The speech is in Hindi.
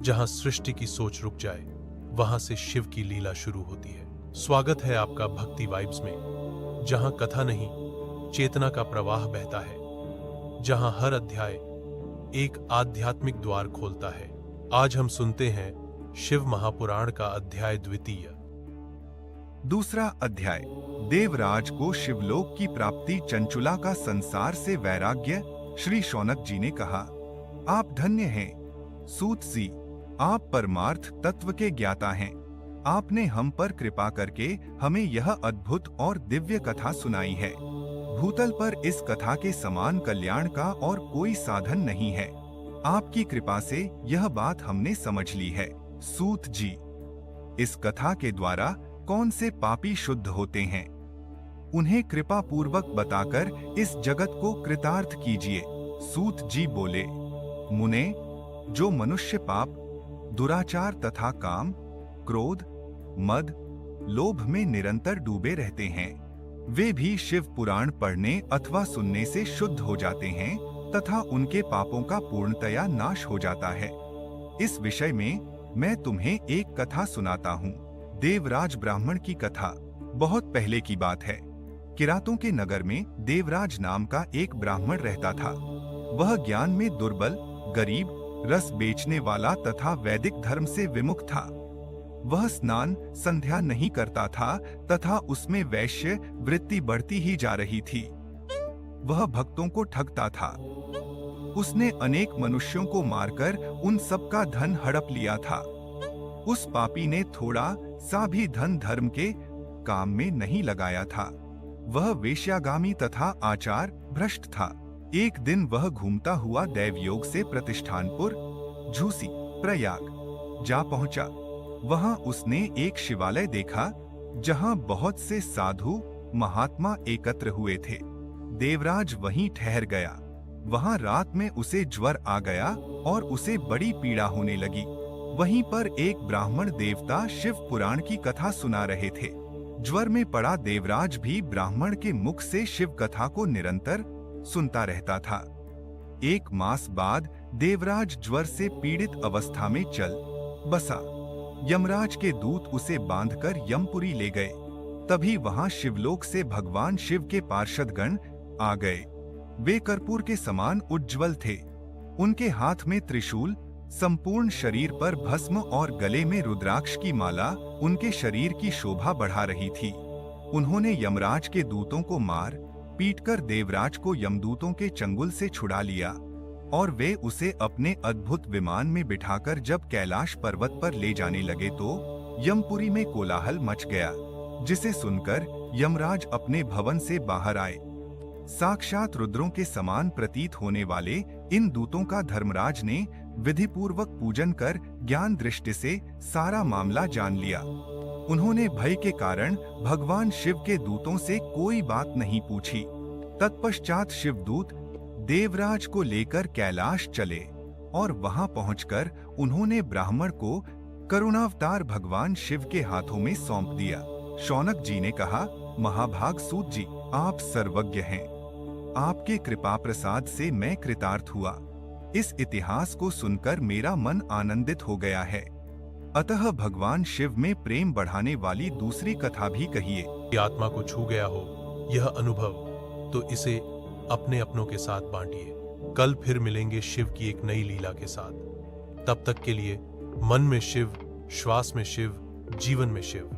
जहां सृष्टि की सोच रुक जाए, वहां से शिव की लीला शुरू होती है। स्वागत है आपका भक्ति वाइब्स में, जहां कथा नहीं, चेतना का प्रवाह बहता है, जहां हर अध्याय एक आध्यात्मिक द्वार खोलता है। आज हम सुनते हैं शिव महापुराण का अध्याय द्वितीय। दूसरा अध्याय। देवराज को शिवलोक की प्राप्ति। चंचुला का संसार से वैराग्य। श्री शौनक जी ने कहा, आप धन्य हैं सूत जी, आप परमार्थ तत्व के ज्ञाता हैं। आपने हम पर कृपा करके हमें यह अद्भुत और दिव्य कथा सुनाई है। भूतल पर इस कथा के समान कल्याण का और कोई साधन नहीं है। आपकी कृपा से यह बात हमने समझ ली है। सूत जी, इस कथा के द्वारा कौन से पापी शुद्ध होते हैं, उन्हें कृपा पूर्वक बताकर इस जगत को कृतार्थ कीजिए। सूत जी बोले, मुने, जो मनुष्य पाप, दुराचार तथा काम, क्रोध, मद, लोभ में निरंतर डूबे रहते हैं, वे भी शिव पुराण पढ़ने अथवा सुनने से शुद्ध हो जाते हैं तथा उनके पापों का पूर्णतया नाश हो जाता है। इस विषय में मैं तुम्हें एक कथा सुनाता हूँ। देवराज ब्राह्मण की कथा। बहुत पहले की बात है। किरातों के नगर में देवराज नाम का एक ब्राह्मण रहता था। वह ज्ञान में दुर्बल, गरीब, रस बेचने वाला तथा वैदिक धर्म से विमुख था। वह स्नान संध्या नहीं करता था तथा उसमें वैश्य वृत्ति बढ़ती ही जा रही थी। वह भक्तों को ठगता था। उसने अनेक मनुष्यों को मारकर उन सबका धन हड़प लिया था। उस पापी ने थोड़ा सा भी धन धर्म के काम में नहीं लगाया था। वह वेश्यागामी तथा आचार भ्रष्ट था। एक दिन वह घूमता हुआ दैवयोग से प्रतिष्ठानपुर, झूसी, प्रयाग जा पहुंचा। वहां उसने एक शिवालय देखा जहां बहुत से साधु महात्मा एकत्र हुए थे। देवराज वहीं ठहर गया। वहां रात में उसे ज्वर आ गया और उसे बड़ी पीड़ा होने लगी। वहीं पर एक ब्राह्मण देवता शिव पुराण की कथा सुना रहे थे। ज्वर में पड़ा देवराज भी ब्राह्मण के मुख से शिव कथा को निरंतर सुनता रहता था। एक मास बाद देवराज ज्वर से पीड़ित अवस्था में चल बसा। यमराज के दूत उसे बांधकर यमपुरी ले गए। तभी वहां शिवलोक से भगवान शिव के पार्षदगण आ गए। वे कर्पूर के समान उज्ज्वल थे। उनके हाथ में त्रिशूल, संपूर्ण शरीर पर भस्म और गले में रुद्राक्ष की माला उनके शरीर की शोभा बढ़ा रही थी। उन्होंने यमराज के दूतों को मार पीटकर देवराज को यमदूतों के चंगुल से छुड़ा लिया और वे उसे अपने अद्भुत विमान में बिठाकर जब कैलाश पर्वत पर ले जाने लगे तो यमपुरी में कोलाहल मच गया, जिसे सुनकर यमराज अपने भवन से बाहर आए। साक्षात रुद्रों के समान प्रतीत होने वाले इन दूतों का धर्मराज ने विधिपूर्वक पूजन कर ज्ञान दृष्टि से सारा मामला जान लिया। उन्होंने भय के कारण भगवान शिव के दूतों से कोई बात नहीं पूछी। तत्पश्चात शिवदूत देवराज को लेकर कैलाश चले और वहां पहुंचकर उन्होंने ब्राह्मण को करुणावतार भगवान शिव के हाथों में सौंप दिया। शौनक जी ने कहा, महाभाग सूत जी, आप सर्वज्ञ हैं। आपके कृपा प्रसाद से मैं कृतार्थ हुआ। इस इतिहास को सुनकर मेरा मन आनंदित हो गया है। अतः भगवान शिव में प्रेम बढ़ाने वाली दूसरी कथा भी कहिए। आत्मा को छू गया हो यह अनुभव, तो इसे अपने अपनों के साथ बांटिए। कल फिर मिलेंगे शिव की एक नई लीला के साथ। तब तक के लिए मन में शिव, श्वास में शिव, जीवन में शिव।